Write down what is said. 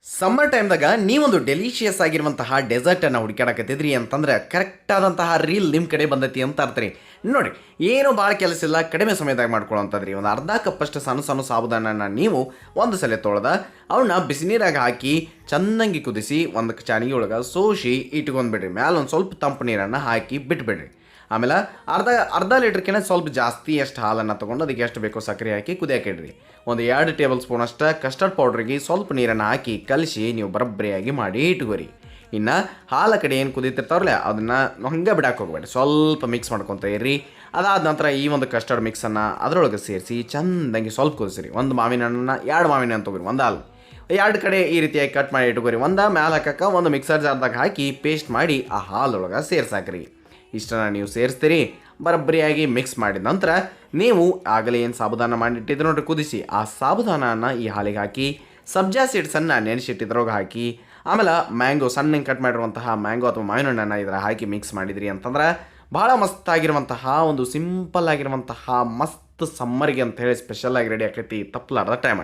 Summer ಟೈಮ್ದಾಗ ನೀವೊಂದು delicious ಆಗಿರುವಂತಹ ಡೆಸರ್ಟನ್ನು ಹುಡುಕಾಡಕತ್ತಿದ್ರಿ ಅಂತಂದ್ರೆ ಕರೆಕ್ಟ್ ಆದಂತಹ ರೀಲ್ ನಿಮ್ಮ ಕಡೆ ಬಂದೈತಿ ಅಂತ ಅರ್ಥ ನೋಡಿರಿ. ಏನು ಭಾಳ ಕೆಲಸ ಇಲ್ಲ, ಕಡಿಮೆ ಸಮಯದಾಗ ಮಾಡ್ಕೊಳ್ಳೋಂಥದ್ರಿ. ಒಂದು ಅರ್ಧ ಕಪ್ಪಷ್ಟು ಸಣ್ಣ ಸಣ್ಣ ಸಾಬುದಾನನ ನೀವು ಒಂದು ಸಲ ತೊಳೆದ ಅವನ್ನ ಬಿಸಿನೀರಾಗ ಹಾಕಿ ಚೆನ್ನಾಗಿ ಕುದಿಸಿ ಒಂದು ಚಾನಿಗೆ ಒಳಗೆ ಸೋಸಿ ಇಟ್ಕೊಂಡ್ಬಿಡ್ರಿ. ಮ್ಯಾಲೆ ಒಂದು ಸ್ವಲ್ಪ ತಂಪು ನೀರನ್ನು ಹಾಕಿ ಬಿಟ್ಬಿಡ್ರಿ. ಆಮೇಲೆ ಅರ್ಧ ಅರ್ಧ ಲೀಟ್ರ್ಕಿಂತ ಸ್ವಲ್ಪ ಜಾಸ್ತಿ ಎಷ್ಟು ಹಾಲನ್ನು ತೊಗೊಂಡು ಅದಕ್ಕೆ ಎಷ್ಟು ಬೇಕೋ ಸಕ್ಕರೆ ಹಾಕಿ ಕುದಿಯಾಕಿಡ್ರಿ. ಒಂದು 2 ಟೇಬಲ್ ಸ್ಪೂನ್ ಅಷ್ಟು ಕಸ್ಟರ್ಡ್ ಪೌಡ್ರಿಗೆ ಸ್ವಲ್ಪ ನೀರನ್ನು ಹಾಕಿ ಕಲಿಸಿ ನೀವು ಬರಬ್ಬರಿಯಾಗಿ ಮಾಡಿ ಇಟ್ಕೋರಿ. ಇನ್ನು ಹಾಲ ಕಡೆ ಏನು ಕುದೀತಿರ್ತಾವ್ರಲ್ಲ ಅದನ್ನು ಹಂಗೆ ಬಿಡಕ್ಕೆ ಹೋಗ್ಬೇಡಿ, ಸ್ವಲ್ಪ ಮಿಕ್ಸ್ ಮಾಡ್ಕೊತ ಇರ್ರಿ. ಅದಾದ ನಂತರ ಈ ಒಂದು ಕಸ್ಟರ್ಡ್ ಮಿಕ್ಸನ್ನು ಅದರೊಳಗೆ ಸೇರಿಸಿ ಚೆಂದಾಗಿ ಸ್ವಲ್ಪ ಕುದಿಸಿರಿ. ಒಂದು ಮಾವಿನ ಹಣ್ಣನ್ನು 2 ಮಾವಿನ ಹಣ್ಣು ತೊಗೊರಿ, ಒಂದು ಹಾಲು 2 ಕಡೆ ಈ ರೀತಿಯಾಗಿ ಕಟ್ ಮಾಡಿ ಇಟ್ಕೋರಿ. ಒಂದು ಮ್ಯಾಲೆ ಹಾಕಕ್ಕೆ ಒಂದು ಮಿಕ್ಸರ್ ಜಾರ್ದಾಗ ಹಾಕಿ ಪೇಸ್ಟ್ ಮಾಡಿ ಆ ಹಾಲೊಳಗೆ ಸೇರ್ಸಾಕ್ರಿ. ಇಷ್ಟನ್ನು ನೀವು ಸೇರಿಸ್ತೀರಿ. ಬರಬ್ಬರಿಯಾಗಿ ಮಿಕ್ಸ್ ಮಾಡಿದ ನಂತರ ನೀವು ಆಗಲೇ ಏನು ಸಾಬುದಾನ ಮಾಡಿಟ್ಟಿದ್ರೆ ನೋಡ್ರಿ ಕುದಿಸಿ, ಆ ಸಾಬುದಾನನ ಈ ಹಾಲಿಗೆ ಹಾಕಿ ಸಬ್ಜಾ ಸೀಡ್ಸನ್ನು ನೆನೆಸಿಟ್ಟಿದ್ರೋಗ ಹಾಕಿ ಆಮೇಲೆ ಮ್ಯಾಂಗೋ ಸಣ್ಣ ಕಟ್ ಮಾಡಿರುವಂತಹ ಮ್ಯಾಂಗೋ ಅಥವಾ ಮಾವಿನ ಹಣ್ಣನ್ನು ಇದರ ಹಾಕಿ ಮಿಕ್ಸ್ ಮಾಡಿದ್ರಿ ಅಂತಂದ್ರೆ ಭಾಳ ಮಸ್ತಾಗಿರುವಂತಹ ಒಂದು ಸಿಂಪಲ್ ಆಗಿರುವಂತಹ ಮಸ್ತ್ ಸಮ್ಮರ್ಗೆ ಅಂತ ಹೇಳಿ ಸ್ಪೆಷಲ್ ಆಗಿ ರೆಡಿ ಆಕೈತಿ. ತಪ್ಪಲಾರ್ದ ಟ್ರೈ ಮಾಡಿ.